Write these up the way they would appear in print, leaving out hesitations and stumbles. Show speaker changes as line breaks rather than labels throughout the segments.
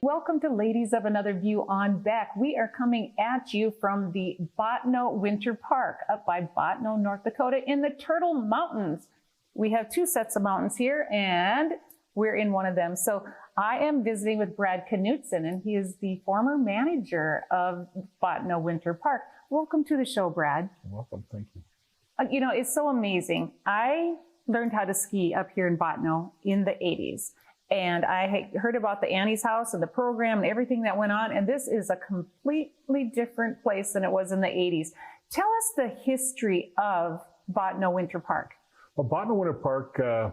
Welcome to Ladies of Another View on Beck. We are coming at you from the Bottineau Winter Park up by Bottineau, North Dakota in the Turtle Mountains. We have two sets of mountains here and we're in one of them. So I am visiting with Brad Knutson and he is the former manager of Bottineau Winter Park. Welcome to the show, Brad.
You're welcome, thank you.
You know, it's so amazing. I learned how to ski up here in Bottineau in the 80s. And I heard about the Annie's House and the program and everything that went on. And this is a completely different place than it was in the 80s. Tell us the history of Bottineau Winter Park.
Well, Bottineau Winter Park, a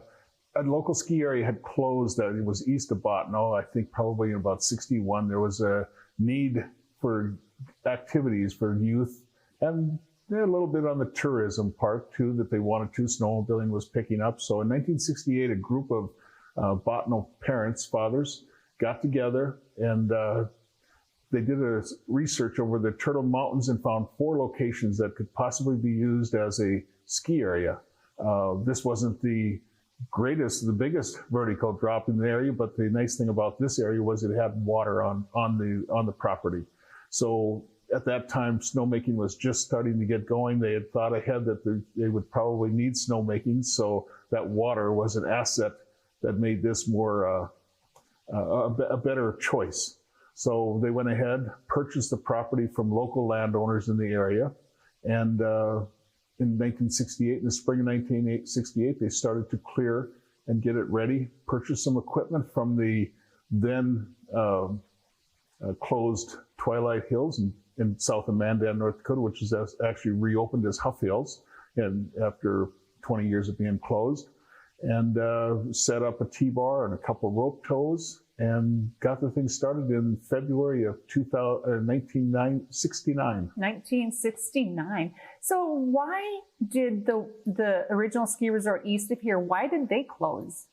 local ski area had closed. It was east of Bottineau. I think probably in about 61. There was a need for activities for youth and a little bit on the tourism part too that they wanted to. Snowmobiling was picking up. So in 1968, a group of Bottineau parents, fathers, got together and they did a research over the Turtle Mountains and found 4 locations that could possibly be used as a ski area. This wasn't the biggest vertical drop in the area, but the nice thing about this area was it had water on the property. So at that time, snowmaking was just starting to get going. They had thought ahead that they would probably need snowmaking, so that water was an asset that made this more a better choice. So they went ahead, purchased the property from local landowners in the area, and in 1968, in the spring of 1968, they started to clear and get it ready, purchase some equipment from the then closed Twilight Hills in south of Mandan, North Dakota, which is actually reopened as Huff Hills, and after 20 years of being closed, and set up a T-bar and a couple of rope tows and got the thing started in February of 1969.
1969. So why did the original ski resort east of here, why did they close?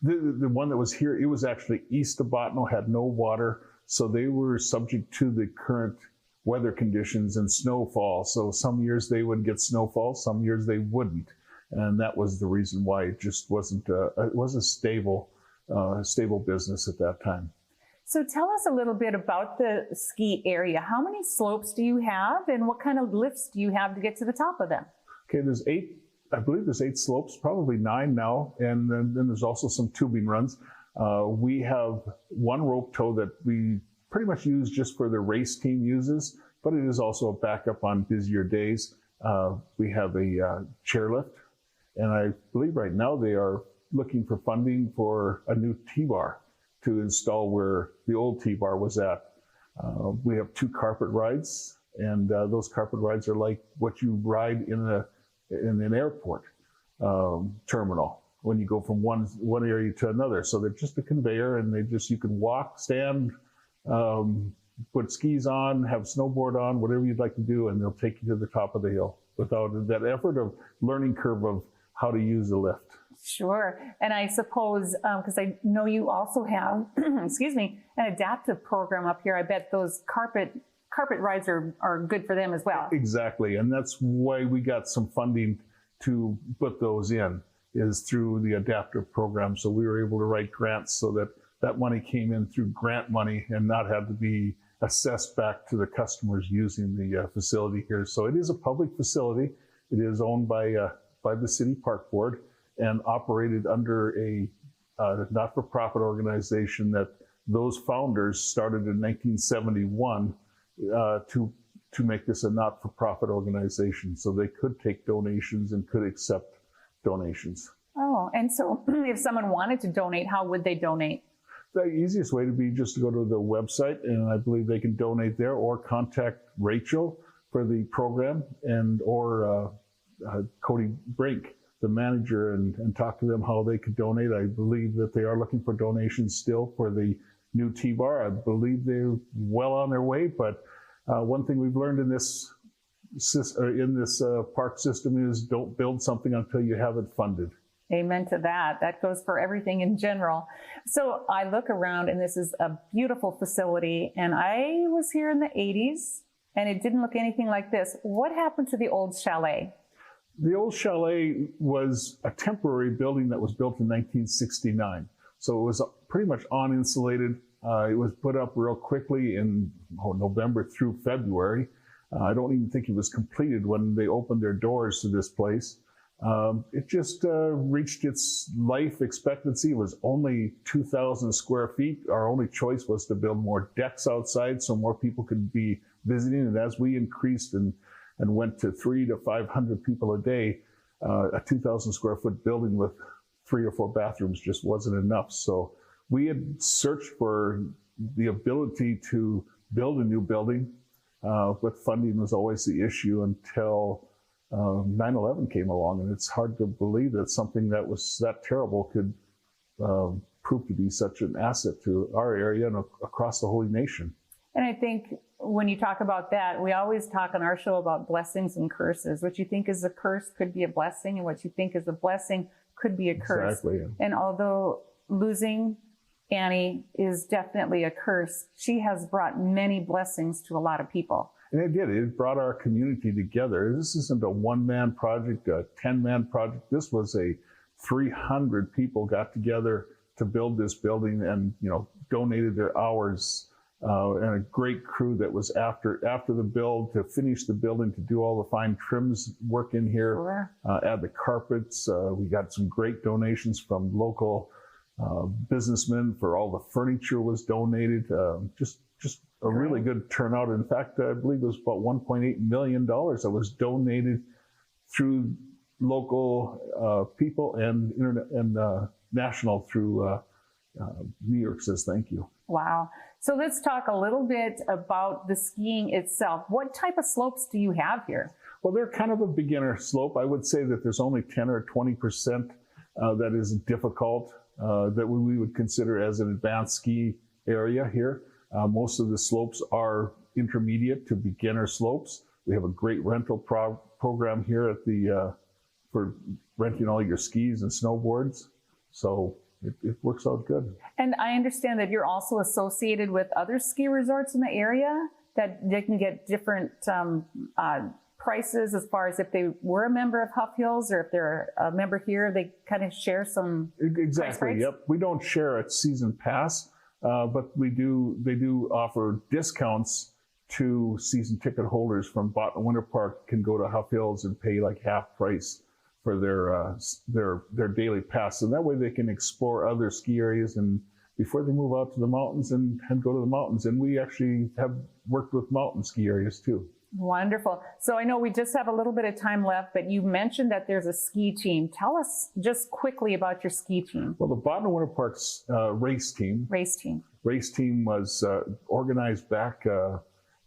The one that was here, it was actually east of Bottineau, had no water, so they were subject to the current weather conditions and snowfall. So some years they would get snowfall, some years they wouldn't. And that was the reason why it just wasn't a stable business at that time.
So tell us a little bit about the ski area. How many slopes do you have and what kind of lifts do you have to get to the top of them?
Okay, there's 8, I believe there's 8 slopes, probably 9 now. And then there's also some tubing runs. We have one rope tow that we pretty much use just for the race team uses, but it is also a backup on busier days. We have a chairlift. And I believe right now they are looking for funding for a new T-bar to install where the old T-bar was at. We have 2 carpet rides, and those carpet rides are like what you ride in an airport terminal when you go from one area to another. So they're just a conveyor, and you can walk, stand, put skis on, have snowboard on, whatever you'd like to do, and they'll take you to the top of the hill without that effort of learning curve of how to use the lift.
Sure. And I suppose, because I know you also have, excuse me, an adaptive program up here. I bet those carpet rides are good for them as well.
Exactly. And that's why we got some funding to put those in, is through the adaptive program. So we were able to write grants so that money came in through grant money and not had to be assessed back to the customers using the facility here. So it is a public facility. It is owned by the City Park Board and operated under a not-for-profit organization that those founders started in 1971 to make this a not-for-profit organization. So they could take donations and could accept donations.
Oh, and so if someone wanted to donate, how would they donate?
The easiest way to be just to go to the website, and I believe they can donate there, or contact Rachel for the program, or Cody Brink, the manager, and talk to them how they could donate. I believe that they are looking for donations still for the new T-bar. I believe they're well on their way, but one thing we've learned in this park system is don't build something until you have it funded.
Amen to that. That goes for everything in general. So I look around and this is a beautiful facility, and I was here in the 80s and it didn't look anything like this. What happened to the old chalet?
The old chalet was a temporary building that was built in 1969. So it was pretty much uninsulated. It was put up real quickly in November through February. I don't even think it was completed when they opened their doors to this place. It just reached its life expectancy. It was only 2,000 square feet. Our only choice was to build more decks outside so more people could be visiting. And as we increased and went to 300 to 500 people a day, a 2,000 square foot building with 3 or 4 bathrooms just wasn't enough. So we had searched for the ability to build a new building, but funding was always the issue until 9/11 came along, and it's hard to believe that something that was that terrible could prove to be such an asset to our area and across the whole nation.
And I think when you talk about that, we always talk on our show about blessings and curses. What you think is a curse could be a blessing, and what you think is a blessing could be a curse.
Exactly.
And although losing Annie is definitely a curse, she has brought many blessings to a lot of people.
And it did. It brought our community together. This isn't a one-man project, a 10-man project. This was a 300 people got together to build this building and, donated their hours, and a great crew that was after the build to finish the building, to do all the fine trims work in here,
Sure.
Add the carpets. We got some great donations from local businessmen for all the furniture was donated. Just a really good turnout. In fact, I believe it was about $1.8 million that was donated through local people and internet and national through New York says thank you.
Wow. So let's talk a little bit about the skiing itself. What type of slopes do you have here?
Well, they're kind of a beginner slope. I would say that there's only 10 or 20% that is difficult, that we would consider as an advanced ski area here. Most of the slopes are intermediate to beginner slopes. We have a great rental program here at the for renting all your skis and snowboards. So it works out good.
And I understand that you're also associated with other ski resorts in the area, that they can get different prices as far as if they were a member of Huff Hills or if they're a member here, they kind of share some
Exactly.
price rates?
Yep. We don't share a season pass, but they do offer discounts to season ticket holders from Bottineau Winter Park can go to Huff Hills and pay like half price for their daily pass. And that way they can explore other ski areas and before they move out to the mountains and go to the mountains. And we actually have worked with mountain ski areas too.
Wonderful. So I know we just have a little bit of time left, but you mentioned that there's a ski team. Tell us just quickly about your ski team.
Well, the Bottineau Winter Park's race team was organized back in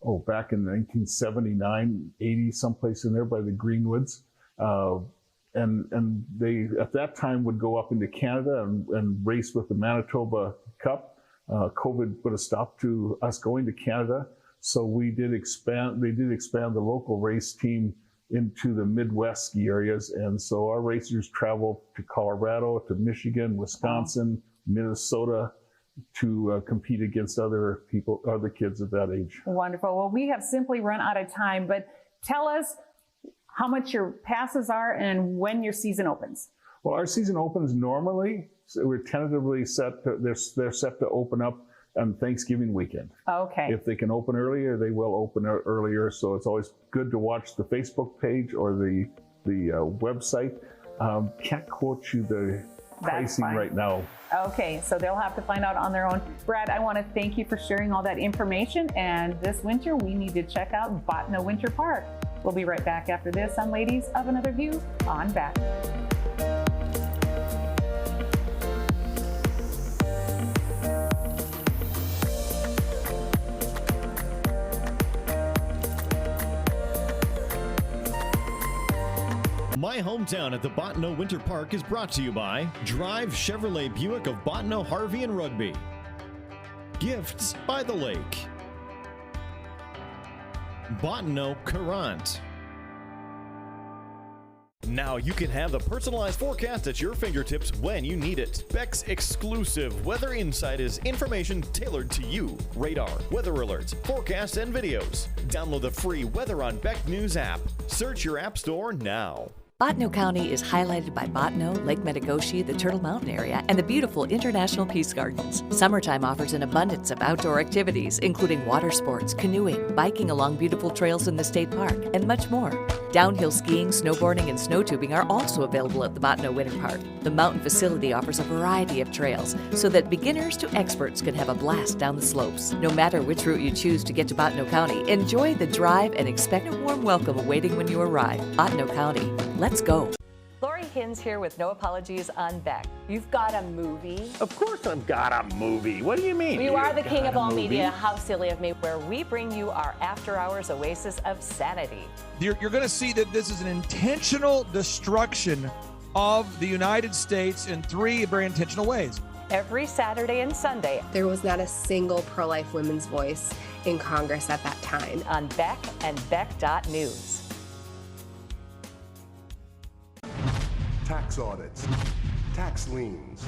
1979, 80, someplace in there by the Greenwoods. And they, at that time, would go up into Canada and race with the Manitoba Cup. COVID put a stop to us going to Canada. So they did expand the local race team into the Midwest ski areas. And so our racers travel to Colorado, to Michigan, Wisconsin, Minnesota to compete against other kids of that age.
Wonderful. Well, we have simply run out of time, but tell us how much your passes are and when your season opens.
Well, our season opens normally. So we're tentatively they're set to open up on Thanksgiving weekend.
Okay.
If they can open earlier, they will open earlier. So it's always good to watch the Facebook page or the website. Can't quote you the pricing right now.
Okay, so they'll have to find out on their own. Brad, I want to thank you for sharing all that information. And this winter, we need to check out Bottineau Winter Park. We'll be right back after this on Ladies of Another View on Back.
My hometown at the Bottineau Winter Park is brought to you by Drive Chevrolet Buick of Bottineau, Harvey, and Rugby. Gifts by the Lake. Bottineau Courant. Now you can have the personalized forecast at your fingertips when you need it. Beck's exclusive Weather Insight is information tailored to you. Radar, weather alerts, forecasts, and videos. Download the free Weather on Beck News app. Search your app store now.
Bottineau County is highlighted by Bottineau, Lake Metagoshi, the Turtle Mountain area, and the beautiful International Peace Gardens. Summertime offers an abundance of outdoor activities, including water sports, canoeing, biking along beautiful trails in the state park, and much more. Downhill skiing, snowboarding, and snow tubing are also available at the Bottineau Winter Park. The mountain facility offers a variety of trails so that beginners to experts can have a blast down the slopes. No matter which route you choose to get to Bottineau County, enjoy the drive and expect a warm welcome awaiting when you arrive. Bottineau County. Let's go.
Lori Hins here with No Apologies on Beck. You've got a movie.
Of course I've got a movie. What do you mean?
You are the
got
king of
a
all
movie?
media. How silly of me, where we bring you our after-hours oasis of sanity.
You're going to see that this is an intentional destruction of the United States in three very intentional ways.
Every Saturday and Sunday
There was not a single pro-life women's voice in Congress at that time.
on Beck and Beck.News.
Tax audits, tax liens,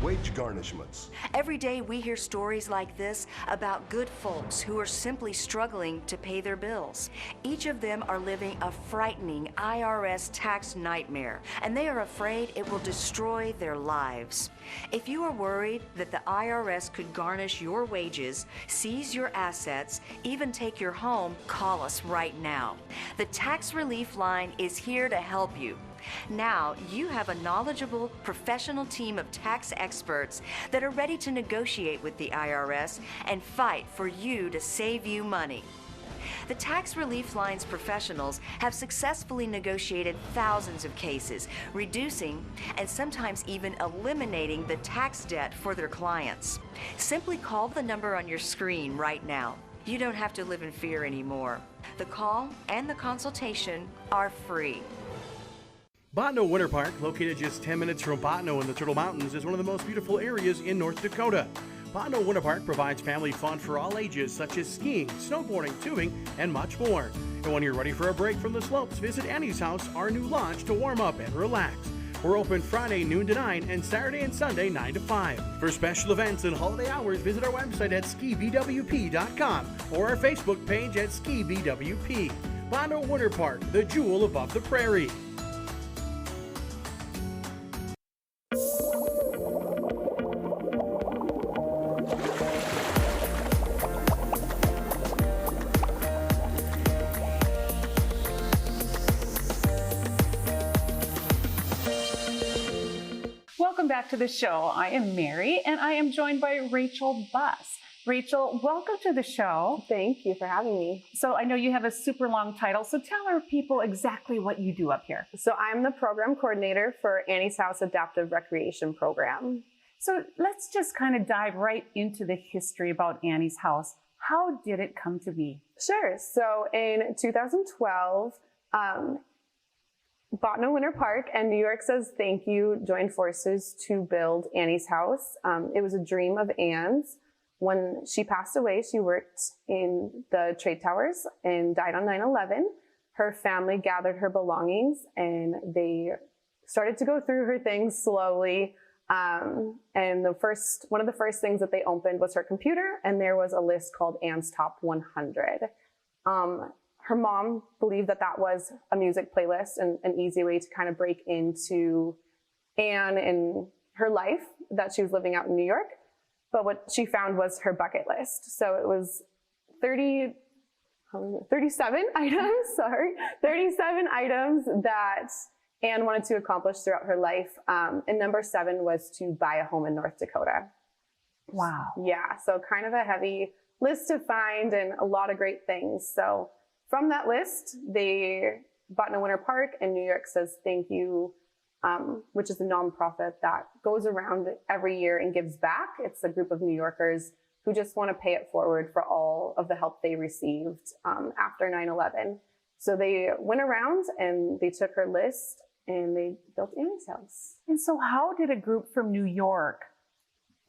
wage garnishments.
Every day we hear stories like this about good folks who are simply struggling to pay their bills. Each of them are living a frightening IRS tax nightmare, and they are afraid it will destroy their lives. If you are worried that the IRS could garnish your wages, seize your assets, even take your home, call us right now. The Tax Relief Line is here to help you. Now, you have a knowledgeable, professional team of tax experts that are ready to negotiate with the IRS and fight for you to save you money. The Tax Relief Line's professionals have successfully negotiated thousands of cases, reducing and sometimes even eliminating the tax debt for their clients. Simply call the number on your screen right now. You don't have to live in fear anymore. The call and the consultation are free.
Bottineau Winter Park, located just 10 minutes from Bottineau in the Turtle Mountains, is one of the most beautiful areas in North Dakota. Bottineau Winter Park provides family fun for all ages, such as skiing, snowboarding, tubing, and much more. And when you're ready for a break from the slopes, visit Annie's House, our new lodge, to warm up and relax. We're open Friday noon to 9 and Saturday and Sunday 9 to 5. For special events and holiday hours, visit our website at skibwp.com or our Facebook page at skibwp. Bottineau Winter Park, the jewel above the prairie.
Welcome back to the show. I am Mary, and I am joined by Rachel Buss. Rachel, welcome to the show.
Thank you for having me.
So I know you have a super long title, so tell our people exactly what you do up here.
So I'm the program coordinator for Annie's House Adaptive Recreation Program.
So let's just kind of dive right into the history about Annie's House. How did it come to be?
Sure. So in 2012, Bottineau Winter Park and New York Says Thank You joined forces to build Annie's House. It was a dream of Anne's. When she passed away, she worked in the trade towers and died on 9/11. Her family gathered her belongings and they started to go through her things slowly. And one of the first things that they opened was her computer, and there was a list called Anne's Top 100. Her mom believed that that was a music playlist and an easy way to kind of break into Anne and her life that she was living out in New York. But what she found was her bucket list. So it was 37 items, 37 items that Anne wanted to accomplish throughout her life. And number 7 was to buy a home in North Dakota.
Wow.
Yeah, so kind of a heavy list to find and a lot of great things. So from that list, Bottineau Winter Park and New York Says Thank You, which is a nonprofit that goes around every year and gives back. It's a group of New Yorkers who just want to pay it forward for all of the help they received after 9/11. So they went around and they took her list and they built Annie's House.
And so how did a group from New York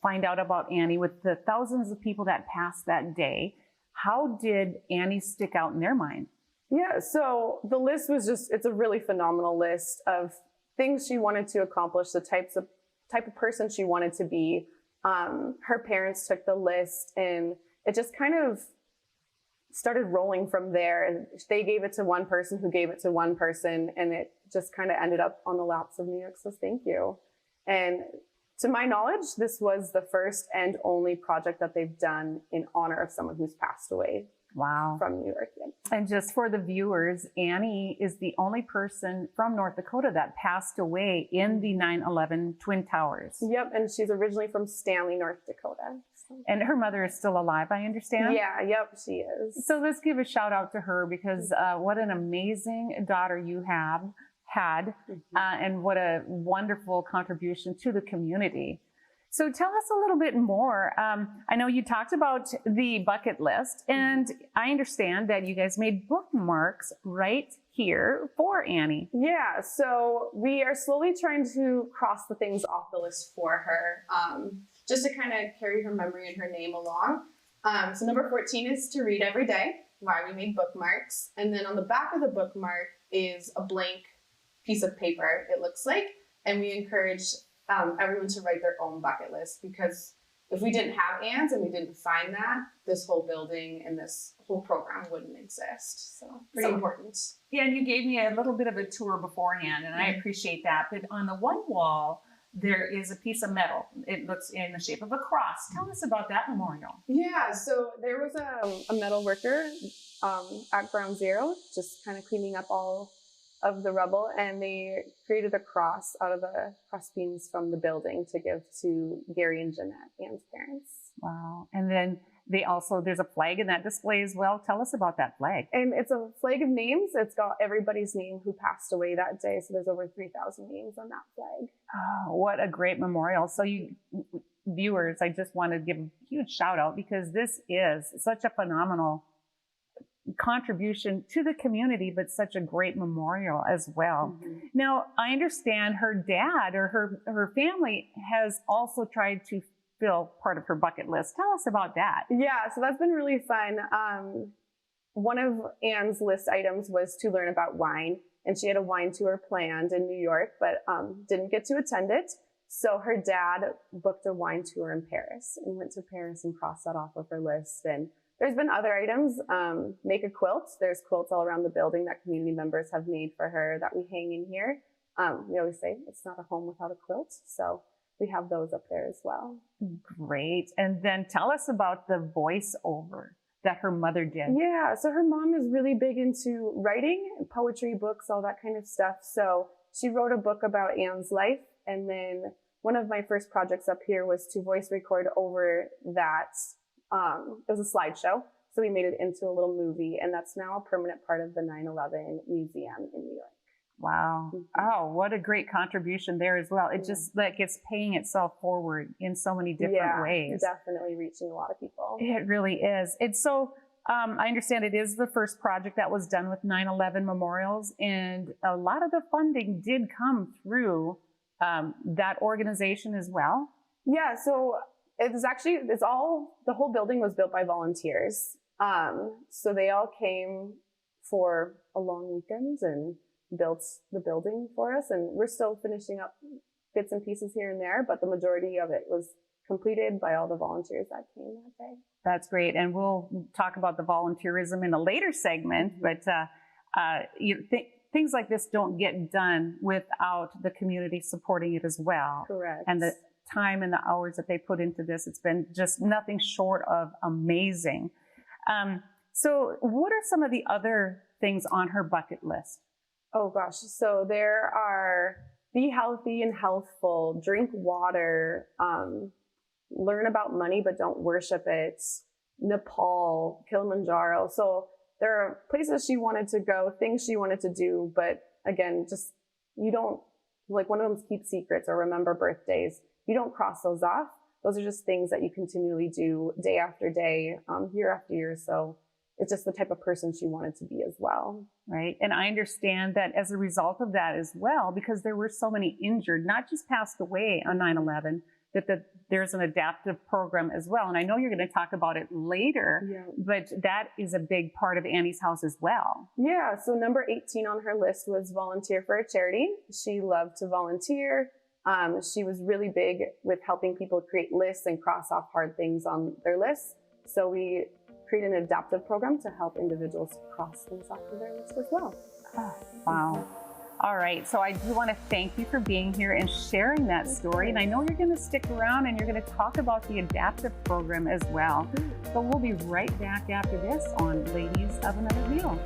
find out about Annie with the thousands of people that passed that day? How did Annie stick out in their mind?
Yeah, so the list was it's a really phenomenal list of things she wanted to accomplish, the type of person she wanted to be. Her parents took the list and it just kind of started rolling from there. And they gave it to one person who gave it to one person, and it just kind of ended up on the laps of New York says thank you. And to my knowledge, this was the first and only project that they've done in honor of someone who's passed away.
Wow.
From New York. Yeah.
And just for the viewers, Annie is the only person from North Dakota that passed away in the 9/11 Twin Towers.
Yep, and she's originally from Stanley, North Dakota. So.
And her mother is still alive, I understand?
Yeah, yep, she is.
So let's give a shout out to her because what an amazing daughter you had, and what a wonderful contribution to the community. So tell us a little bit more. I know you talked about the bucket list, and I understand that you guys made bookmarks right here for Annie.
Yeah, so we are slowly trying to cross the things off the list for her, just to kind of carry her memory and her name along. So number 14 is to read every day, why we made bookmarks. And then on the back of the bookmark is a blank piece of paper, it looks like, and we encourage everyone to write their own bucket list, because if we didn't have Ann's and we didn't find that, this whole building and this whole program wouldn't exist. So pretty important.
Yeah, and you gave me a little bit of a tour beforehand, and I appreciate that. But on the one wall, there is a piece of metal. It looks in the shape of a cross. Tell us about that memorial.
Yeah, so there was a metal worker at Ground Zero, just kind of cleaning up all of the rubble, and they created a cross out of the cross beams from the building to give to Gary and Jeanette, Ann's parents.
Wow. And then there's a flag in that display as well. Tell us about that flag.
And it's a flag of names. It's got everybody's name who passed away that day. So there's over 3,000 names on that flag.
Oh, what a great memorial. So you viewers, I just want to give a huge shout out because this is such a phenomenal contribution to the community, but such a great memorial as well. Now, I understand her dad or her family has also tried to fill part of her bucket list. Tell us about that.
Yeah, so that's been really fun. One of Ann's list items was to learn about wine, and she had a wine tour planned in New York, but didn't get to attend it. So her dad booked a wine tour in Paris and went to Paris and crossed that off of her list. And there's been other items, make a quilt. There's quilts all around the building that community members have made for her that we hang in here. We always say it's not a home without a quilt. So we have those up there as well.
Great. And then tell us about the voiceover that her mother did.
Yeah, so her mom is really big into writing, poetry, books, all that kind of stuff. So she wrote a book about Ann's life. And then one of my first projects up here was to voice record over that. It was a slideshow, so we made it into a little movie, and that's now a permanent part of the 9/11 Museum in New York.
Wow. Oh, what a great contribution there as well. It just like it's paying itself forward in so many different ways.
Definitely reaching a lot of people.
It really is. And so I understand it is the first project that was done with 9/11 memorials, and a lot of the funding did come through that organization as well.
Yeah, so the whole building was built by volunteers. So they all came for a long weekend and built the building for us. And we're still finishing up bits and pieces here and there, but the majority of it was completed by all the volunteers that came that day.
That's great. And we'll talk about the volunteerism in a later segment, but things like this don't get done without the community supporting it as well.
Correct.
And the time and the hours that they put into this, it's been just nothing short of amazing. So what are some of the other things on her bucket list?
Oh gosh, so there are be healthy and healthful, drink water, learn about money but don't worship it, Nepal, Kilimanjaro. So there are places she wanted to go, things she wanted to do, but again, just you don't, like one of them is keep secrets or remember birthdays. You don't cross those off. Those are just things that you continually do day after day, year after year. So it's just the type of person she wanted to be as well.
Right. And I understand that as a result of that as well, because there were so many injured, not just passed away on 9/11, that there's an adaptive program as well. And I know you're going to talk about it later, but that is a big part of Annie's house as well.
Yeah. So number 18 on her list was volunteer for a charity. She loved to volunteer. She was really big with helping people create lists and cross off hard things on their lists. So we created an adaptive program to help individuals cross things off of their list as well.
Oh, wow. All right, so I do want to thank you for being here and sharing that story. And I know you're going to stick around and you're going to talk about the adaptive program as well. So we'll be right back after this on Ladies of Another View.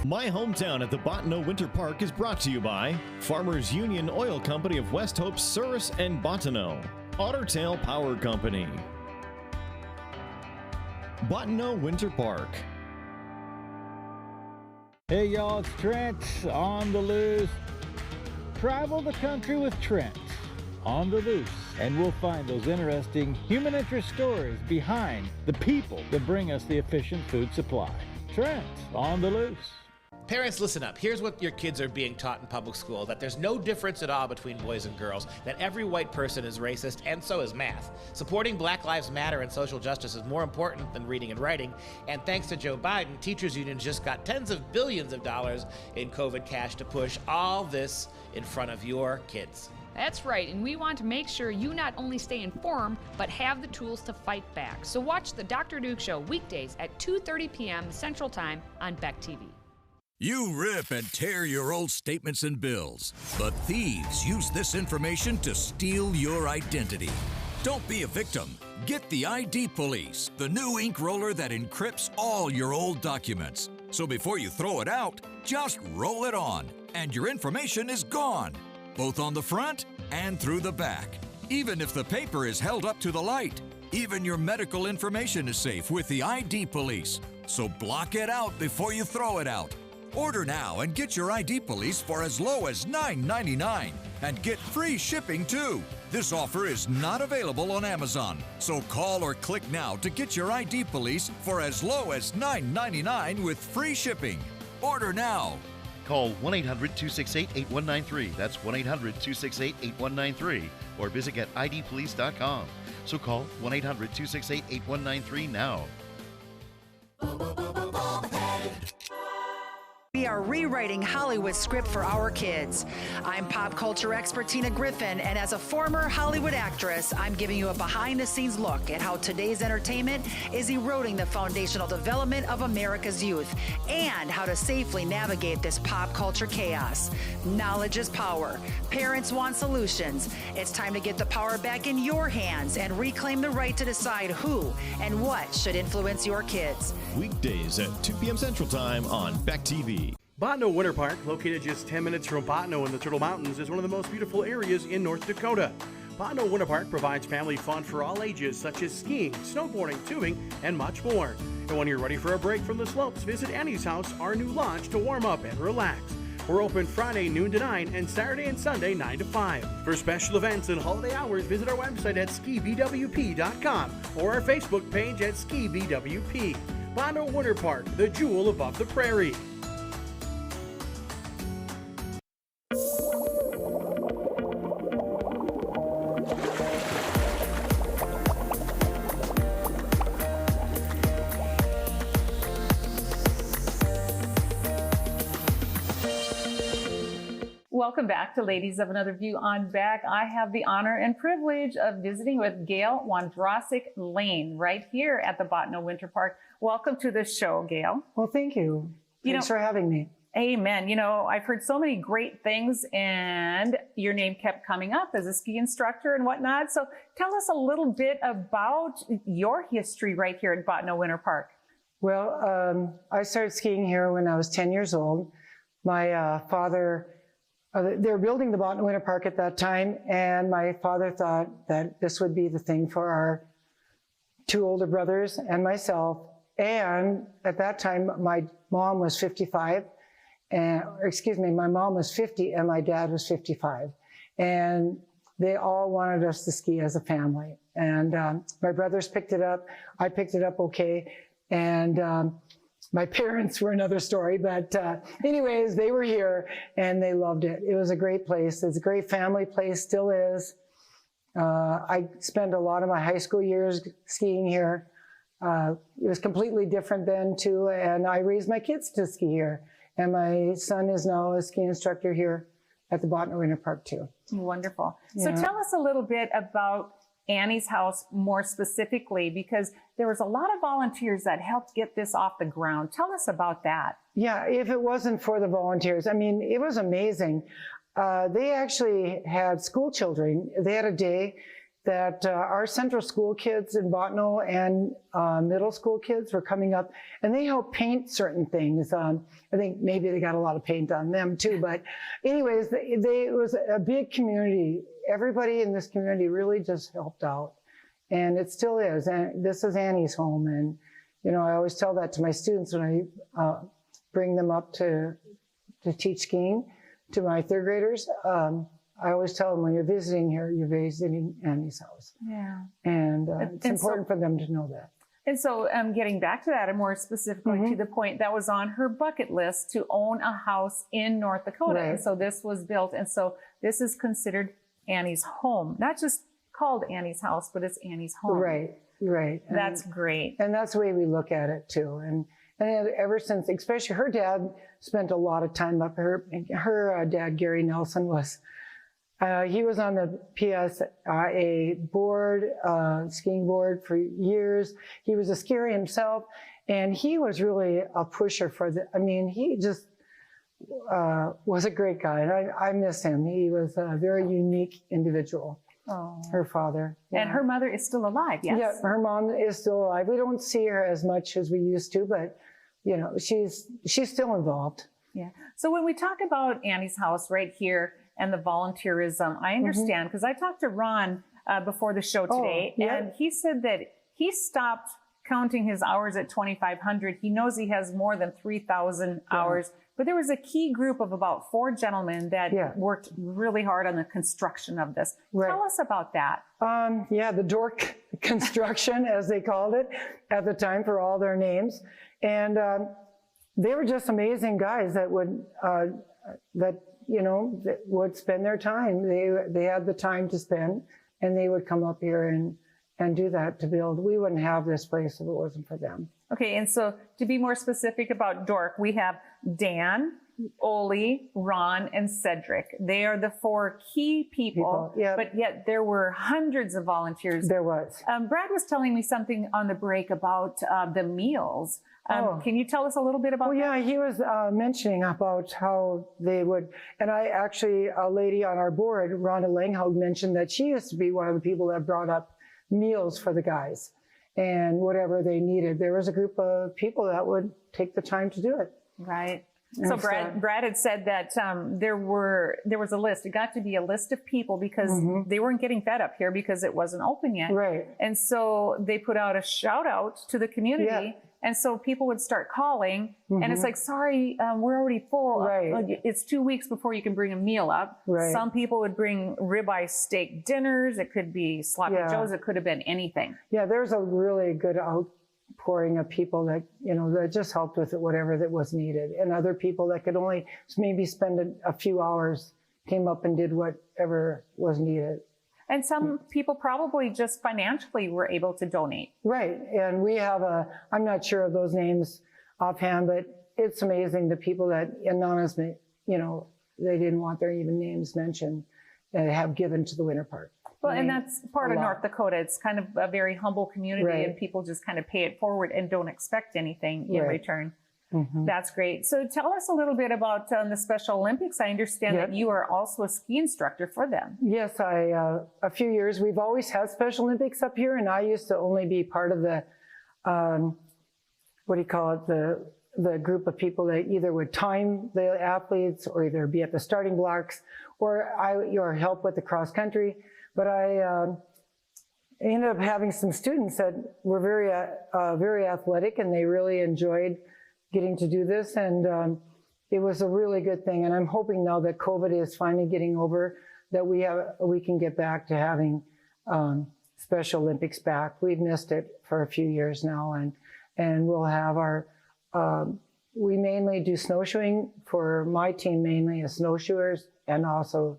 My hometown at the Bottineau Winter Park is brought to you by Farmers Union Oil Company of West Hope, Souris, and Bottineau, Ottertail Power Company, Bottineau Winter Park.
Hey y'all, it's Trent on the loose. Travel the country with Trent on the loose, and we'll find those interesting human interest stories behind the people that bring us the efficient food supply. Trent on the loose.
Parents, listen up. Here's what your kids are being taught in public school, that there's no difference at all between boys and girls, that every white person is racist, and so is math. Supporting Black Lives Matter and social justice is more important than reading and writing, and thanks to Joe Biden, teachers unions just got tens of billions of dollars in COVID cash to push all this in front of your kids.
That's right, and we want to make sure you not only stay informed, but have the tools to fight back. So watch the Dr. Duke Show weekdays at 2:30 p.m. Central Time on Beck TV.
You rip and tear your old statements and bills, but thieves use this information to steal your identity. Don't be a victim. Get the ID Police, the new ink roller that encrypts all your old documents. So before you throw it out, just roll it on, and your information is gone, both on the front and through the back. Even if the paper is held up to the light, even your medical information is safe with the ID Police. So block it out before you throw it out. Order now and get your ID Police for as low as $9.99 and get free shipping too. This offer is not available on Amazon, so call or click now to get your ID Police for as low as $9.99 with free shipping. Order now.
Call 1-800-268-8193. That's 1-800-268-8193. Or visit idpolice.com. So call 1-800-268-8193 now.
We are rewriting Hollywood's script for our kids. I'm pop culture expert Tina Griffin, and as a former Hollywood actress, I'm giving you a behind-the-scenes look at how today's entertainment is eroding the foundational development of America's youth and how to safely navigate this pop culture chaos. Knowledge is power. Parents want solutions. It's time to get the power back in your hands and reclaim the right to decide who and what should influence your kids.
Weekdays at 2 p.m. Central Time on Beck TV.
Bottineau Winter Park, located just 10 minutes from Bottineau in the Turtle Mountains, is one of the most beautiful areas in North Dakota. Bottineau Winter Park provides family fun for all ages, such as skiing, snowboarding, tubing, and much more. And when you're ready for a break from the slopes, visit Annie's House, our new lodge, to warm up and relax. We're open Friday noon to 9 and Saturday and Sunday 9 to 5. For special events and holiday hours, visit our website at skibwp.com or our Facebook page at skibwp. Bottineau Winter Park, the jewel above the prairie.
Welcome back to Ladies of Another View on Beck. I have the honor and privilege of visiting with Gail Wondrasek-Lane right here at the Bottineau Winter Park. Welcome to the show, Gail.
Well, thank you. Thanks for having me.
Amen. You know, I've heard so many great things, and your name kept coming up as a ski instructor and whatnot. So tell us a little bit about your history right here at Bottineau Winter Park.
Well, I started skiing here when I was 10 years old. My father, they were building the Bottineau Winter Park at that time, and my father thought that this would be the thing for our two older brothers and myself. And at that time, my mom was 55, my mom was 50 and my dad was 55. And they all wanted us to ski as a family. And my brothers picked it up. I picked it up okay. And my parents were another story. But anyways, they were here and they loved it. It was a great place. It's a great family place, still is. I spent a lot of my high school years skiing here. It was completely different then too, and I raised my kids to ski here. And my son is now a ski instructor here at the Bottineau Winter Park too.
Wonderful. So
Yeah.
tell us a little bit about Annie's House more specifically, because there was a lot of volunteers that helped get this off the ground. Tell us about that.
Yeah, if it wasn't for the volunteers, I mean, it was amazing. They actually had school children. They had a day that our central school kids in Bottineau and middle school kids were coming up, and they helped paint certain things. I think maybe they got a lot of paint on them too, but anyways, it was a big community. Everybody in this community really just helped out, and it still is. And this is Annie's home, and you know, I always tell that to my students when I bring them up to teach skiing to my third graders. I always tell them, when you're visiting here, you're visiting Annie's house.
Yeah.
And it's important for them to know that.
And so getting back to that, and more specifically to the point, that was on her bucket list to own a house in North Dakota.
Right.
And so this was built. And so this is considered Annie's home, not just called Annie's house, but it's Annie's home.
Right, right.
That's great.
And that's the way we look at it too. And ever since, especially her dad spent a lot of time up here. Her dad, Gary Nelson, was, he was on the PSIA board, skiing board for years. He was a skier himself, and he was really a pusher for he just was a great guy, and I miss him. He was a very unique individual.
Oh.
Her father.
And her mother is still alive, yes?
Yeah, her mom is still alive. We don't see her as much as we used to, but you know, she's still involved.
Yeah. So when we talk about Annie's house right here and the volunteerism, I understand, because I talked to Ron before the show today, and he said that he stopped counting his hours at 2,500. He knows he has more than 3,000 hours, but there was a key group of about 4 gentlemen that worked really hard on the construction of this.
Right.
Tell us about that.
The dork construction, as they called it at the time, for all their names. And they were just amazing guys that would, that would spend their time. They had the time to spend, and they would come up here and do that to build. We wouldn't have this place if it wasn't for them.
Okay, and so to be more specific about Dork, we have Dan, Oli, Ron, and Cedric. They are the 4 key people, but yet there were hundreds of volunteers.
There was.
Brad was telling me something on the break about the meals. Can you tell us a little bit about that?
Yeah, he was mentioning about how they would, and I actually, a lady on our board, Rhonda Langhout, mentioned that she used to be one of the people that brought up meals for the guys and whatever they needed. There was a group of people that would take the time to do it.
Right. So Brad had said that there was a list. It got to be a list of people because they weren't getting fed up here because it wasn't open yet.
Right.
And so they put out a shout out to the community. Yeah. And so people would start calling, and it's like, sorry, we're already full.
Right.
It's 2 weeks before you can bring a meal up.
Right.
Some people would bring ribeye steak dinners. It could be sloppy joes. It could have been anything.
Yeah, there's a really good outpouring of people that, that just helped with it, whatever that was needed. And other people that could only maybe spend a few hours came up and did whatever was needed.
And some people probably just financially were able to donate.
Right. And we have I'm not sure of those names offhand, but it's amazing the people that anonymously, they didn't want their even names mentioned, have given to the Winter Park.
Well, and that's part of North Dakota. It's kind of a very humble community, and people just kind of pay it forward and don't expect anything in return. That's great. So tell us a little bit about the Special Olympics. I understand that you are also a ski instructor for them.
Yes, a few years. We've always had Special Olympics up here, and I used to only be part of the, the group of people that either would time the athletes or either be at the starting blocks or help with the cross country. But I ended up having some students that were very athletic, and they really enjoyed getting to do this, and it was a really good thing. And I'm hoping now that COVID is finally getting over, that we can get back to having Special Olympics back. We've missed it for a few years now, and we'll have our. We mainly do snowshoeing for my team, mainly as snowshoers and also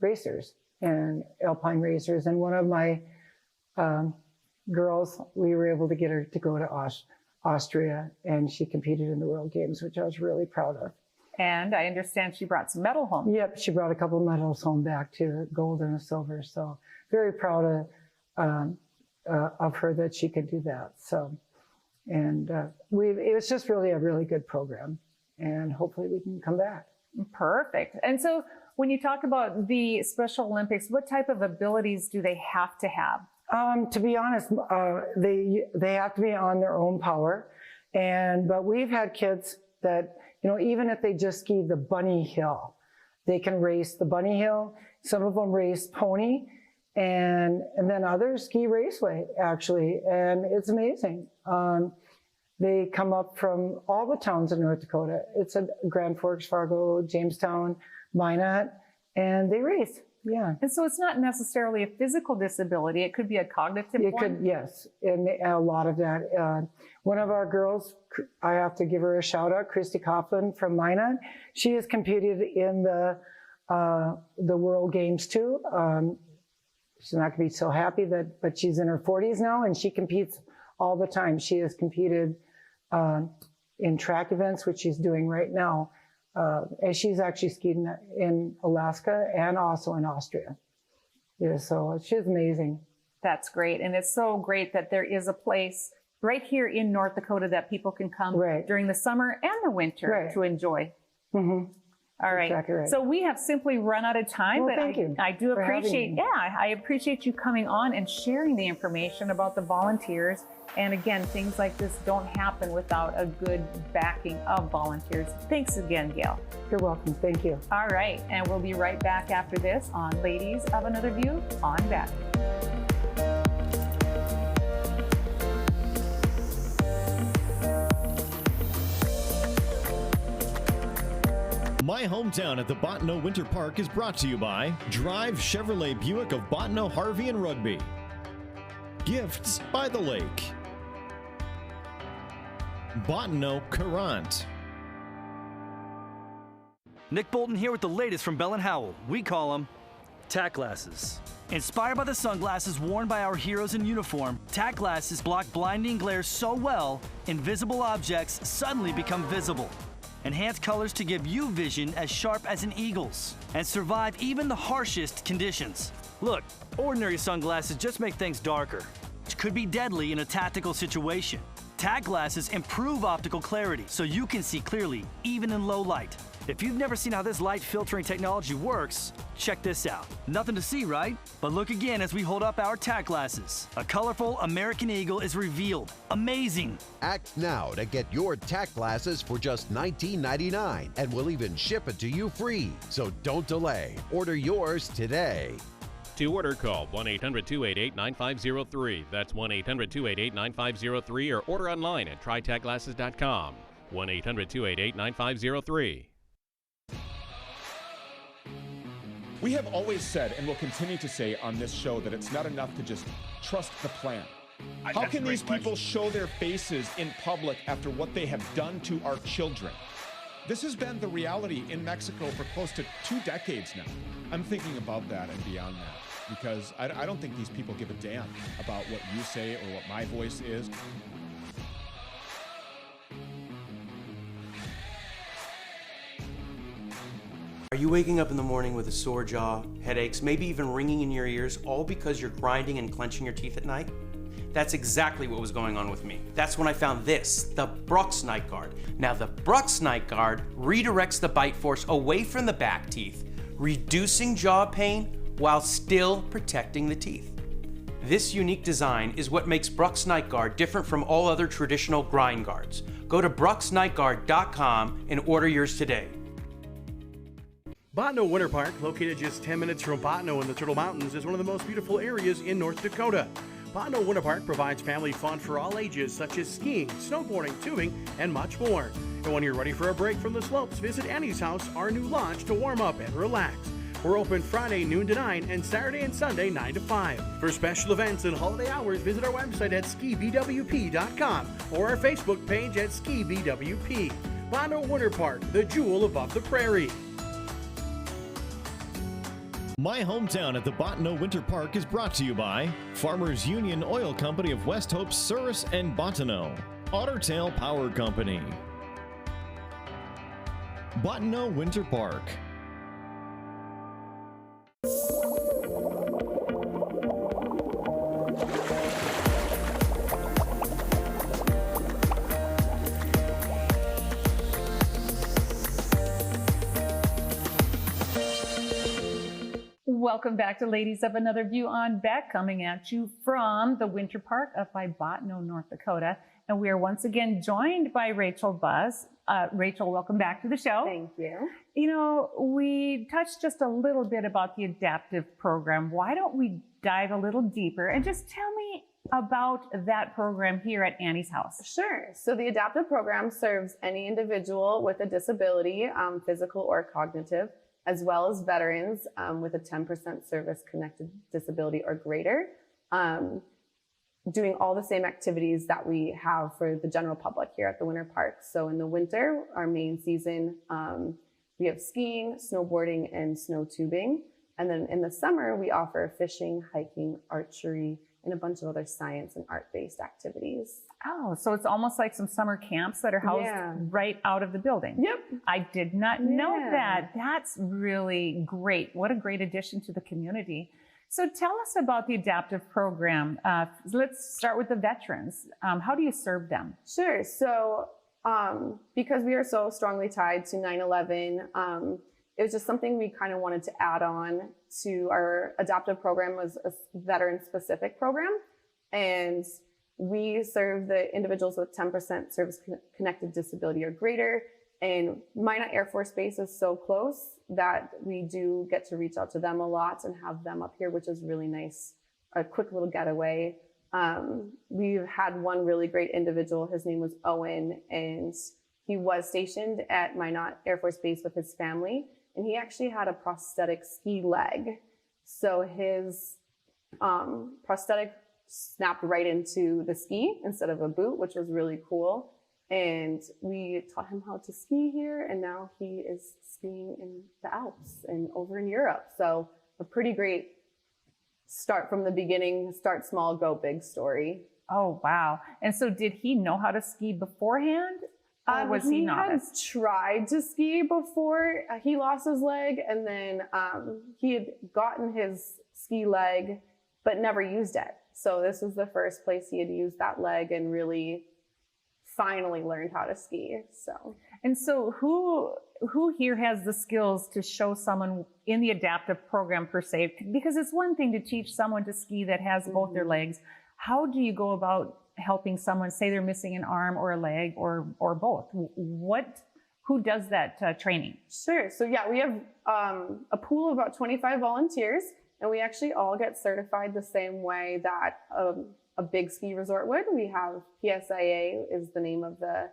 racers and alpine racers. And one of my girls, we were able to get her to go to Austria, and she competed in the World Games, which I was really proud of.
And I understand she brought some medal home.
Yep, she brought a couple of medals home back too, gold and a silver. So very proud of her that she could do that. So, and it was just really a really good program, and hopefully we can come back.
Perfect. And so when you talk about the Special Olympics, what type of abilities do they have to have?
To be honest, they have to be on their own power, but we've had kids that, you know, even if they just ski the bunny hill, they can race the bunny hill. Some of them race pony, and then others ski raceway actually, and it's amazing. They come up from all the towns in North Dakota. It's a Grand Forks, Fargo, Jamestown, Minot, and they race. Yeah.
And so it's not necessarily a physical disability. It could be a cognitive one.
It could, yes. And a lot of that. One of our girls, I have to give her a shout out, Christy Coughlin from Minot. She has competed in the World Games too. She's not going to be so happy but she's in her 40s now, and she competes all the time. She has competed in track events, which she's doing right now. And she's actually skied in Alaska and also in Austria. Yeah, so she's amazing.
That's great. And it's so great that there is a place right here in North Dakota that people can come during the summer and the winter to enjoy.
Mm-hmm.
All right.
Exactly right.
So we have simply run out of time,
Well,
but
thank you
I do
for having
appreciate,
me.
I appreciate you coming on and sharing the information about the volunteers. And again, things like this don't happen without a good backing of volunteers. Thanks again, Gail.
You're welcome. Thank you.
All right. And we'll be right back after this on Ladies of Another View on Back.
My Hometown at the Bottineau Winter Park is brought to you by Drive Chevrolet Buick of Bottineau, Harvey, and Rugby. Gifts by the Lake. Bottineau Courant.
Nick Bolton here with the latest from Bell & Howell. We call them tack glasses. Inspired by the sunglasses worn by our heroes in uniform, tack glasses block blinding glare so well, invisible objects suddenly become visible. Enhance colors to give you vision as sharp as an eagle's and survive even the harshest conditions. Look, ordinary sunglasses just make things darker, which could be deadly in a tactical situation. Tack glasses improve optical clarity so you can see clearly, even in low light. If you've never seen how this light filtering technology works, check this out. Nothing to see, right? But look again as we hold up our tack glasses. A colorful American eagle is revealed. Amazing!
Act now to get your tack glasses for just $19.99, and we'll even ship it to you free. So don't delay. Order yours today.
To order, call 1-800-288-9503. That's 1-800-288-9503, or order online at trytackglasses.com. 1-800-288-9503.
We have always said, and will continue to say on this show, that it's not enough to just trust the plan. How can these people show their faces in public after what they have done to our children? This has been the reality in Mexico for close to 2 decades now. I'm thinking above that and beyond that, because I don't think these people give a damn about what you say or what my voice is.
Are you waking up in the morning with a sore jaw, headaches, maybe even ringing in your ears, all because you're grinding and clenching your teeth at night? That's exactly what was going on with me. That's when I found this, the Brux Night Guard. Now the Brux Night Guard redirects the bite force away from the back teeth, reducing jaw pain while still protecting the teeth. This unique design is what makes Brux Night Guard different from all other traditional grind guards. Go to bruxnightguard.com and order yours today.
Bottineau Winter Park, located just 10 minutes from Bottineau in the Turtle Mountains, is one of the most beautiful areas in North Dakota. Bottineau Winter Park provides family fun for all ages, such as skiing, snowboarding, tubing, and much more. And when you're ready for a break from the slopes, visit Annie's House, our new lodge, to warm up and relax. We're open Friday noon to 9 and Saturday and Sunday 9 to 5. For special events and holiday hours, visit our website at skibwp.com or our Facebook page at skibwp. Bottineau Winter Park, the jewel above the prairie.
My Hometown at the Bottineau Winter Park is brought to you by Farmers Union Oil Company of West Hope, Souris, and Bottineau, Ottertail Power Company, Bottineau Winter Park.
Welcome back to Ladies of Another View on Beck, coming at you from the Winter Park up by Bottineau, North Dakota. And we are once again joined by Rachel Buzz. Rachel, welcome back to the show.
Thank you.
You know, we touched just a little bit about the adaptive program. Why don't we dive a little deeper and just tell me about that program here at Annie's house?
Sure. So the adaptive program serves any individual with a disability, physical or cognitive, as well as veterans with a 10% service-connected disability or greater, doing all the same activities that we have for the general public here at the Winter Park. So in the winter, our main season, we have skiing, snowboarding, and snow tubing. And then in the summer, we offer fishing, hiking, archery, and a bunch of other science and art-based activities.
Oh, so it's almost like some summer camps that are housed right out of the building.
Yep.
I did not know that. That's really great. What a great addition to the community. So tell us about the adaptive program. Let's start with the veterans. How do you serve them?
Sure. So because we are so strongly tied to 9/11, it was just something we kind of wanted to add on to our adaptive program. Was a veteran-specific program, and we serve the individuals with 10% service-connected disability or greater. And Minot Air Force Base is so close that we do get to reach out to them a lot and have them up here, which is really nice. A quick little getaway. We've had one really great individual. His name was Owen, and he was stationed at Minot Air Force Base with his family, and he actually had a prosthetic ski leg. So his prosthetic snapped right into the ski instead of a boot, which was really cool. And we taught him how to ski here, and now he is skiing in the Alps and over in Europe. So a pretty great start from the beginning, start small, go big story.
Oh, wow. And so did he know how to ski beforehand? Or was he novice?
Had tried to ski before he lost his leg, and then he had gotten his ski leg, but never used it. So this was the first place he had used that leg and really finally learned how to ski.
And so who here has the skills to show someone in the adaptive program per se? Because it's one thing to teach someone to ski that has both their legs. How do you go about helping someone, say they're missing an arm or a leg or both? Who does that training?
Sure. So yeah, we have a pool of about 25 volunteers, and we actually all get certified the same way that a big ski resort would. We have PSIA is the name of the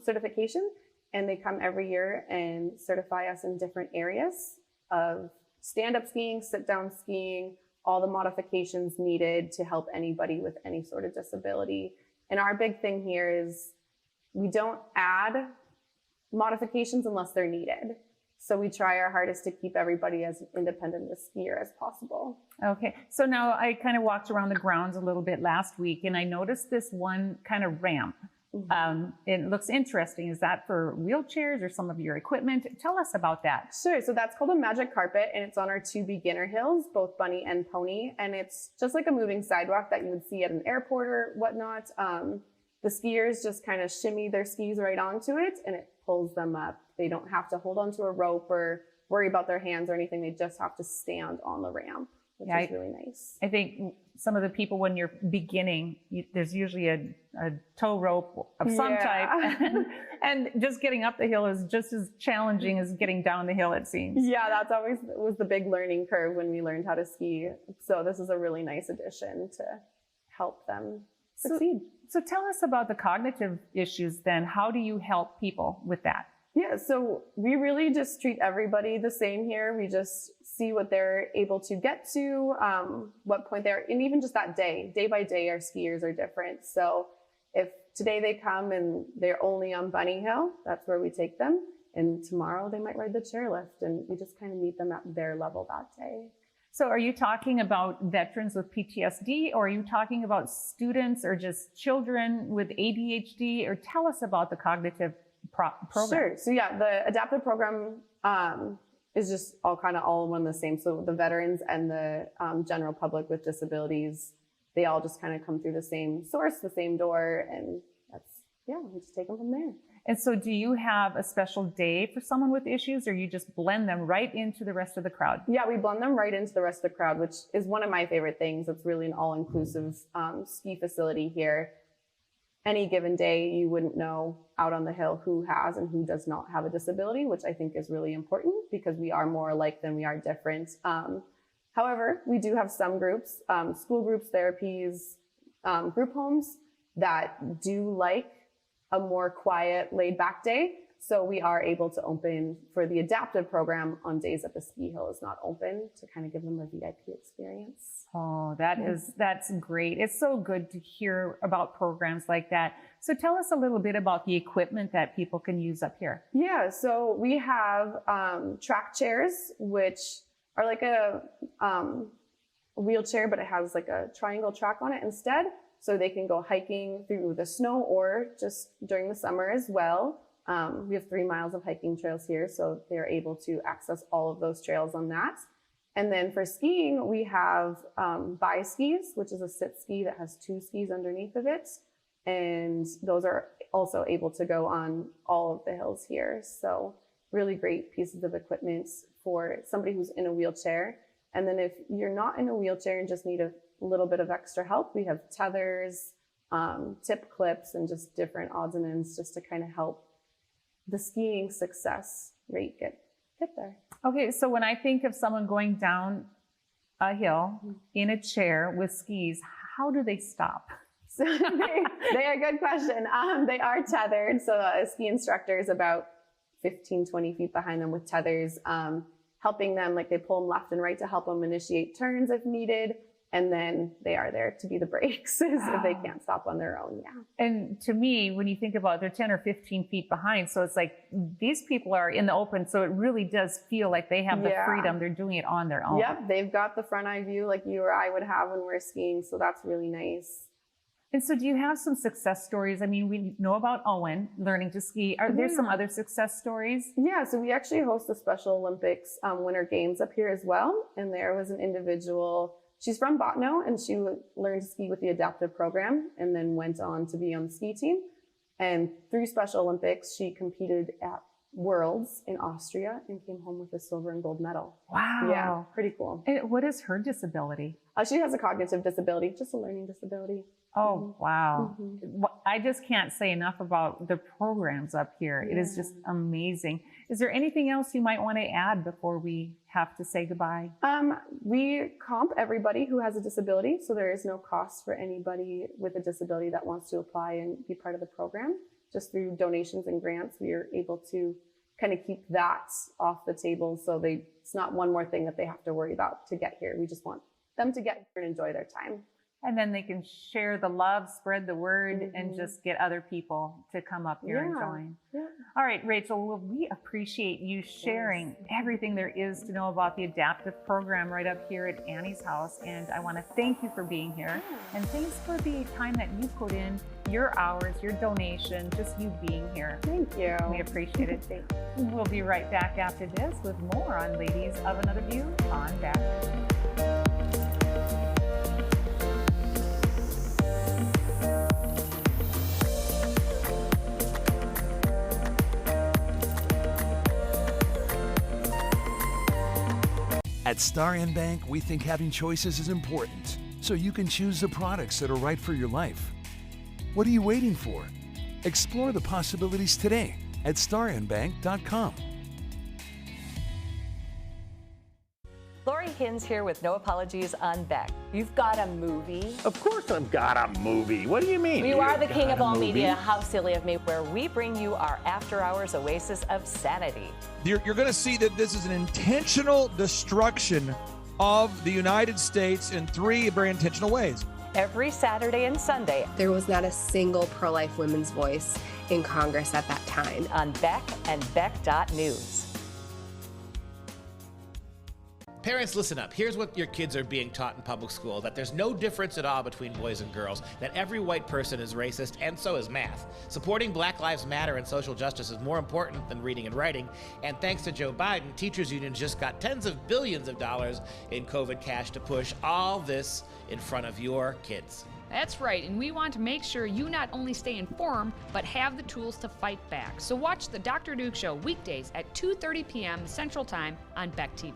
certification, and they come every year and certify us in different areas of stand-up skiing, sit-down skiing, all the modifications needed to help anybody with any sort of disability. And our big thing here is we don't add modifications unless they're needed. So we try our hardest to keep everybody as independent a skier as possible.
Okay, so now I kind of walked around the grounds a little bit last week, and I noticed this one kind of ramp. It looks interesting. Is that for wheelchairs or some of your equipment? Tell us about that.
Sure, so that's called a magic carpet, and it's on our two beginner hills, both Bunny and Pony, and it's just like a moving sidewalk that you would see at an airport or whatnot. The skiers just kind of shimmy their skis right onto it, and it pulls them up. They don't have to hold onto a rope or worry about their hands or anything. They just have to stand on the ramp, which is really nice.
I think some of the people, when you're beginning, there's usually a tow rope of some type. And just getting up the hill is just as challenging as getting down the hill, it seems.
Yeah, that's always was the big learning curve when we learned how to ski. So this is a really nice addition to help them succeed.
So tell us about the cognitive issues then. How do you help people with that?
Yeah, so we really just treat everybody the same here. We just see what they're able to get to, what point they're, and even just that day by day, our skiers are different. So if today they come and they're only on Bunny Hill, that's where we take them. And tomorrow they might ride the chairlift, and we just kind of meet them at their level that day.
So are you talking about veterans with PTSD, or are you talking about students or just children with ADHD? Or tell us about the cognitive program?
Sure. So yeah, the adaptive program is just all one the same. So the veterans and the general public with disabilities, they all just kind of come through the same source, the same door, and we just take them from there.
And so do you have a special day for someone with issues, or you just blend them right into the rest of the crowd?
Yeah, we blend them right into the rest of the crowd, which is one of my favorite things. It's really an all-inclusive ski facility here. Any given day, you wouldn't know out on the hill who has and who does not have a disability, which I think is really important because we are more alike than we are different. However, we do have some groups, school groups, therapies, group homes that do like a more quiet, laid-back day. So we are able to open for the adaptive program on days that the ski hill is not open to kind of give them a VIP experience.
Oh, that's great. It's so good to hear about programs like that. So tell us a little bit about the equipment that people can use up here.
Yeah, so we have track chairs, which are like a wheelchair, but it has like a triangle track on it instead. So they can go hiking through the snow or just during the summer as well. We have 3 miles of hiking trails here, so they're able to access all of those trails on that. And then for skiing, we have bi-skis, which is a sit ski that has 2 skis underneath of it. And those are also able to go on all of the hills here. So really great pieces of equipment for somebody who's in a wheelchair. And then if you're not in a wheelchair and just need a little bit of extra help, we have tethers, tip clips, and just different odds and ends just to kind of help the skiing success rate get there.
Okay, so when I think of someone going down a hill in a chair with skis, how do they stop?
So they are a good question. They are tethered. So a ski instructor is about 15, 20 feet behind them with tethers, helping them, like they pull them left and right to help them initiate turns if needed. And then they are there to be the brakes if they can't stop on their own. Yeah.
And to me, when you think about it, they're 10 or 15 feet behind. So it's like these people are in the open. So it really does feel like they have the freedom. They're doing it on their own.
Yep. They've got the front eye view like you or I would have when we're skiing. So that's really nice.
And so do you have some success stories? I mean, we know about Owen learning to ski. Are there some other success stories?
Yeah, so we actually host the Special Olympics Winter Games up here as well. And there was an individual, she's from Bottineau, and she learned to ski with the adaptive program and then went on to be on the ski team. And through Special Olympics, she competed at Worlds in Austria and came home with a silver and gold medal.
Wow.
Yeah, pretty cool.
And what is her disability?
She has a cognitive disability, just a learning disability.
Oh, wow. I just can't say enough about the programs up here. It is just amazing. Is there anything else you might want to add before we have to say goodbye?
We comp everybody who has a disability, so there is no cost for anybody with a disability that wants to apply and be part of the program. Just through donations and grants, we are able to kind of keep that off the table, so it's not one more thing that they have to worry about to get here. We just want them to get here and enjoy their time.
And then they can share the love, spread the word, and just get other people to come up here and join.
Yeah.
All right, Rachel, well, we appreciate you sharing everything there is to know about the adaptive program right up here at Annie's house. And I want to thank you for being here. And thanks for the time that you put in, your hours, your donation, just you being here.
Thank you.
We appreciate it. We'll be right back after this with more on Ladies of Another View on Back.
At Star N Bank, we think having choices is important, so you can choose the products that are right for your life. What are you waiting for? Explore the possibilities today at starnbank.com.
Lori Hins here with No Apologies on Beck. You've got a movie.
Of course I've got a movie. What do you mean?
You are the king of all media. How silly of me. Where we bring you our after-hours oasis of sanity.
You're going to see that this is an intentional destruction of the United States in 3 very intentional ways.
Every Saturday and Sunday.
There was not a single pro-life women's voice in Congress at that time.
On Beck and Beck.News.
Parents, listen up. Here's what your kids are being taught in public school, that there's no difference at all between boys and girls, that every white person is racist, and so is math. Supporting Black Lives Matter and social justice is more important than reading and writing, and thanks to Joe Biden, teachers unions just got tens of billions of dollars in COVID cash to push all this in front of your kids.
That's right, and we want to make sure you not only stay informed, but have the tools to fight back. So watch the Dr. Duke Show weekdays at 2:30 p.m. Central Time on Beck TV.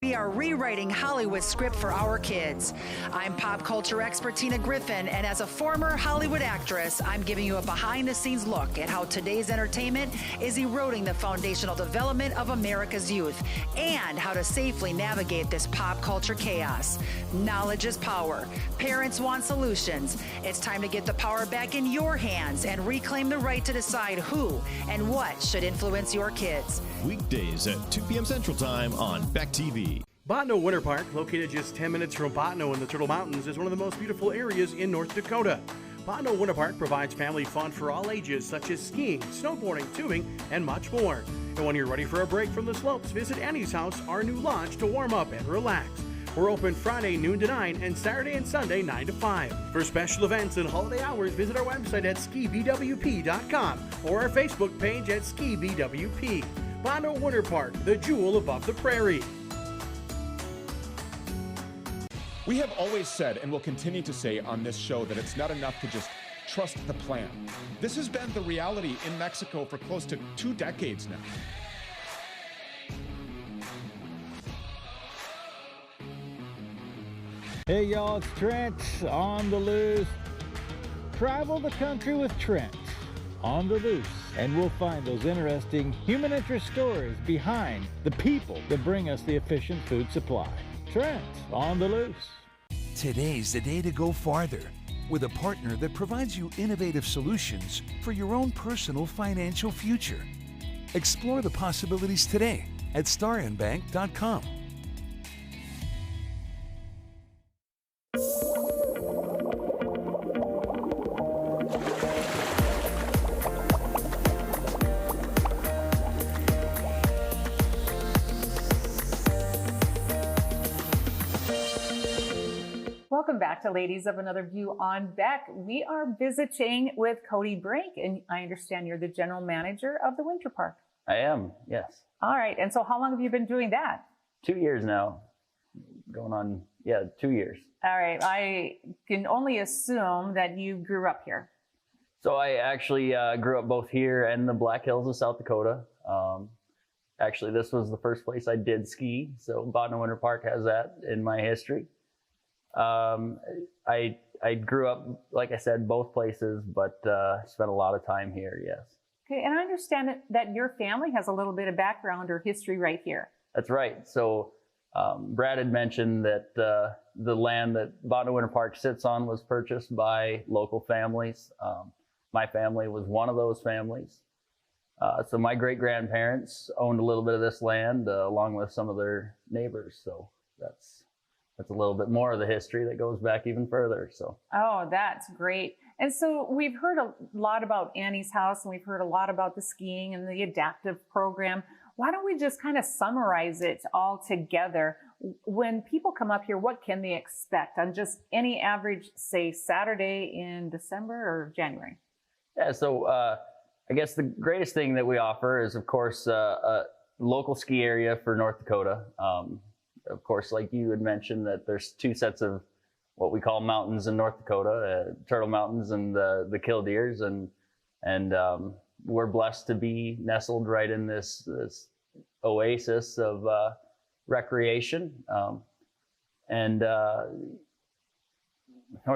We are rewriting Hollywood's script for our kids. I'm pop culture expert Tina Griffin, and as a former Hollywood actress, I'm giving you a behind-the-scenes look at how today's entertainment is eroding the foundational development of America's youth and how to safely navigate this pop culture chaos. Knowledge is power. Parents want solutions. It's time to get the power back in your hands and reclaim the right to decide who and what should influence your kids.
Weekdays at 2 p.m. Central Time on Beck TV.
Bottineau Winter Park, located just 10 minutes from Bottineau in the Turtle Mountains, is one of the most beautiful areas in North Dakota. Bottineau Winter Park provides family fun for all ages, such as skiing, snowboarding, tubing, and much more. And when you're ready for a break from the slopes, visit Annie's House, our new lodge, to warm up and relax. We're open Friday noon to 9 and Saturday and Sunday 9 to 5. For special events and holiday hours, visit our website at skibwp.com or our Facebook page at skibwp. Bottineau Winter Park, the jewel above the prairie.
We have always said, and will continue to say on this show, that it's not enough to just trust the plan. This has been the reality in Mexico for close to 2 decades now.
Hey y'all, it's Trent on the loose. Travel the country with Trent on the loose, and we'll find those interesting human interest stories behind the people that bring us the efficient food supply. Trent on the loose.
Today's the day to go farther with a partner that provides you innovative solutions for your own personal financial future. Explore the possibilities today at starinbank.com.
Welcome back to Ladies of Another View on Beck. We are visiting with Cody Brink, and I understand you're the general manager of the Winter Park.
I am, yes.
All right, and so how long have you been doing that?
2 years now. Going on, 2 years.
All right, I can only assume that you grew up here.
So I actually grew up both here and in the Black Hills of South Dakota. Actually, this was the first place I did ski, so Bottineau Winter Park has that in my history. I grew up, like I said, both places, but spent a lot of time here, yes.
Okay, and I understand that your family has a little bit of background or history right here.
That's right. So Brad had mentioned that the land that Bottineau Winter Park sits on was purchased by local families. My family was one of those families. So my great-grandparents owned a little bit of this land along with some of their neighbors. So that's a little bit more of the history that goes back even further. So.
Oh, that's great. And so we've heard a lot about Annie's House, and we've heard a lot about the skiing and the adaptive program. Why don't we just kind of summarize it all together? When people come up here, what can they expect on just any average, say, Saturday in December or January?
Yeah, so I guess the greatest thing that we offer is, of course, a local ski area for North Dakota. Of course, like you had mentioned, that there's 2 sets of what we call mountains in North Dakota, Turtle Mountains and the Killdeers, and we're blessed to be nestled right in this oasis of recreation. North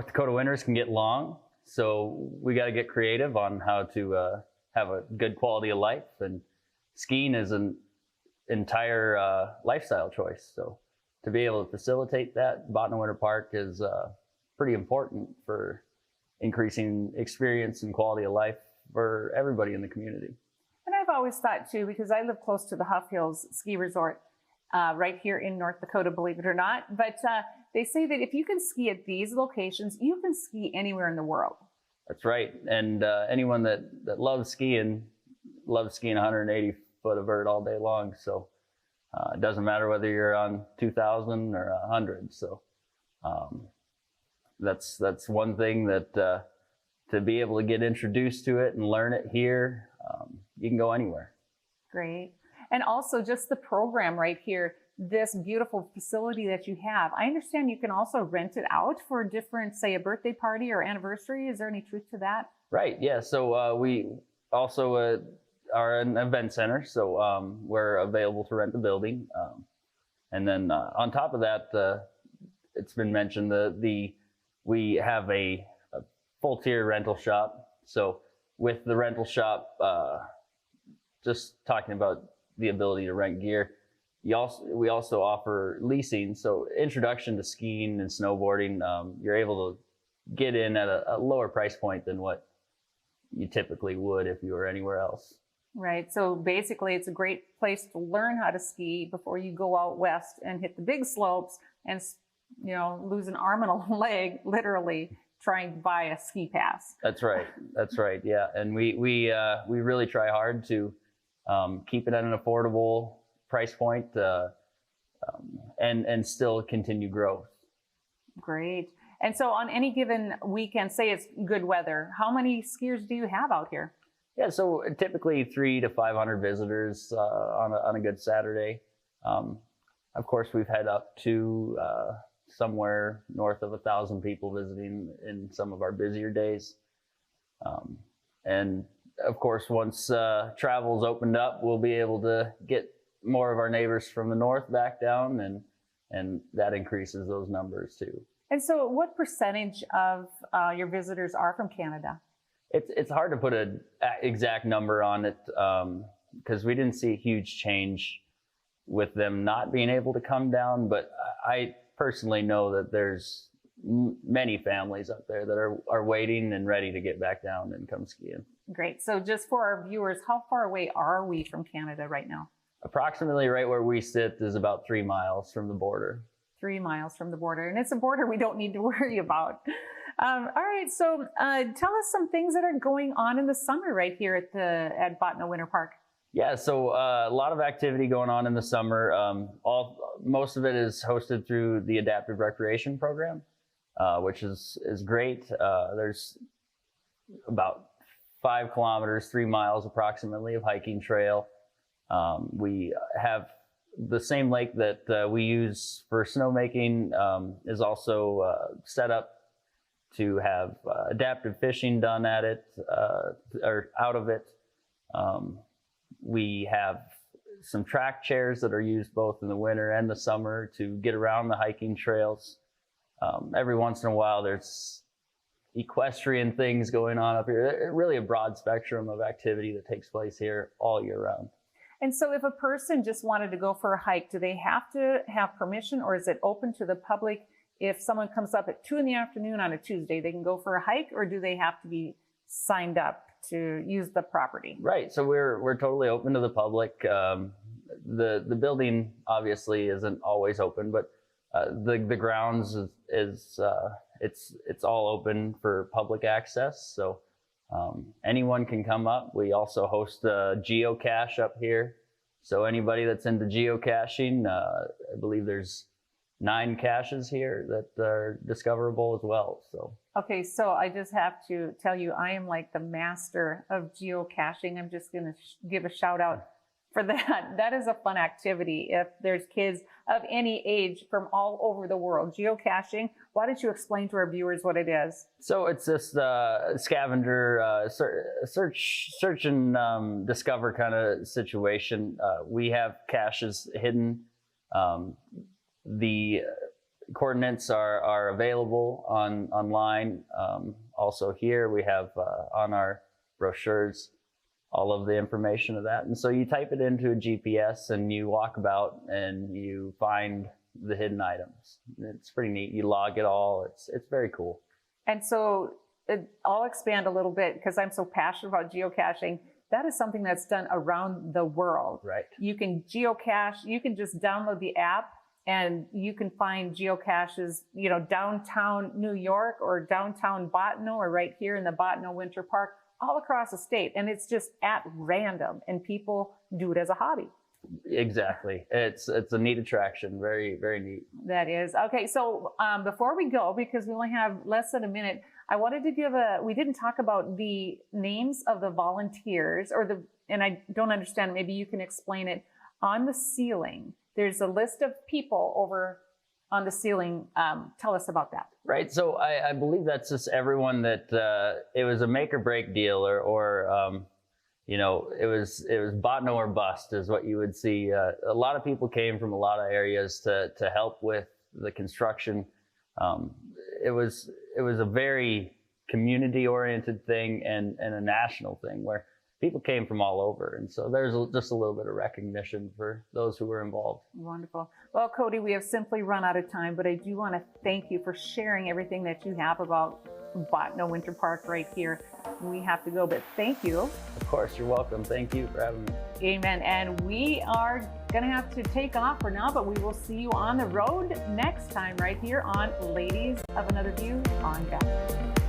Dakota winters can get long, so we got to get creative on how to have a good quality of life, and skiing is an entire lifestyle choice. So to be able to facilitate that, Bottineau Winter Park is pretty important for increasing experience and quality of life for everybody in the community.
And I've always thought too, because I live close to the Huff Hills Ski Resort right here in North Dakota, believe it or not, but they say that if you can ski at these locations, you can ski anywhere in the world.
That's right. And anyone that loves skiing 180 foot of vert all day long. So It doesn't matter whether you're on 2,000 or 100. So that's one thing that to be able to get introduced to it and learn it here, you can go anywhere.
Great. And also just the program right here, this beautiful facility that you have. I understand you can also rent it out for different, say, a birthday party or anniversary. Is there any truth to that?
Right. Yeah. So we also are an event center, so we're available to rent the building. And then on top of that, it's been mentioned we have a full tier rental shop. So with the rental shop, just talking about the ability to rent gear, we also offer leasing. So introduction to skiing and snowboarding, you're able to get in at a lower price point than what you typically would if you were anywhere else.
Right. So basically, it's a great place to learn how to ski before you go out west and hit the big slopes and, lose an arm and a leg, literally trying to buy a ski pass.
That's right. That's right. Yeah. And we really try hard to keep it at an affordable price point and still continue growth.
Great. And so on any given weekend, say it's good weather, how many skiers do you have out here?
Yeah, so typically 300 to 500 visitors on a good Saturday. Of course, we've had up to somewhere north of 1,000 people visiting in some of our busier days. And of course, once travel's opened up, we'll be able to get more of our neighbors from the north back down, and that increases those numbers too.
And so what percentage of your visitors are from Canada?
It's hard to put an exact number on it because we didn't see a huge change with them not being able to come down. But I personally know that there's many families up there that are waiting and ready to get back down and come skiing.
Great. So just for our viewers, how far away are we from Canada right now?
Approximately right where we sit is about 3 miles from the border.
3 miles from the border. And it's a border we don't need to worry about. All right. So tell us some things that are going on in the summer right here at Bottineau Winter Park.
Yeah, so a lot of activity going on in the summer. Most of it is hosted through the Adaptive Recreation Program, which is great. There's about 5 kilometers, 3 miles approximately of hiking trail. We have the same lake that we use for snowmaking is also set up to have adaptive fishing done at it or out of it. We have some track chairs that are used both in the winter and the summer to get around the hiking trails. Every once in a while, there's equestrian things going on up here. Really a broad spectrum of activity that takes place here all year round.
And so if a person just wanted to go for a hike, do they have to have permission, or is it open to the public? If someone comes up at 2 p.m. on a Tuesday, they can go for a hike, or do they have to be signed up to use the property?
Right. So we're totally open to the public. The building obviously isn't always open, but the grounds is it's all open for public access. So anyone can come up. We also host a geocache up here. So anybody that's into geocaching, I believe there's 9 caches here that are discoverable as well. So
okay, so I just have to tell you, I am like the master of geocaching. I'm just going to give a shout out for that. That is a fun activity. If there's kids of any age from all over the world, geocaching, why don't you explain to our viewers what it is?
So it's this scavenger search and discover kind of situation. We have caches hidden. The coordinates are available online. Also here we have on our brochures all of the information of that. And so you type it into a GPS and you walk about and you find the hidden items. It's pretty neat. You log it all. It's very cool.
And so I'll expand a little bit because I'm so passionate about geocaching. That is something that's done around the world.
Right.
You can geocache, you can just download the app and you can find geocaches, downtown New York or downtown Bottineau or right here in the Bottineau Winter Park, all across the state. And it's just at random and people do it as a hobby.
Exactly. It's a neat attraction. Very, very neat.
That is. Okay, so before we go, because we only have less than a minute, I wanted to we didn't talk about the names of the volunteers and I don't understand, maybe you can explain it. On the ceiling, there's a list of people over on the ceiling. Tell us about that.
Right. So I believe that's just everyone that it was a make or break deal or it was Bottineau or bust is what you would see. A lot of people came from a lot of areas to help with the construction. It was a very community oriented thing and a national thing where people came from all over. And so there's just a little bit of recognition for those who were involved.
Wonderful. Well, Cody, we have simply run out of time, but I do want to thank you for sharing everything that you have about Bottineau Winter Park right here. We have to go, but thank you.
Of course, you're welcome. Thank you for having me.
Amen. And we are going to have to take off for now, but we will see you on the road next time right here on Ladies of Another View on Back.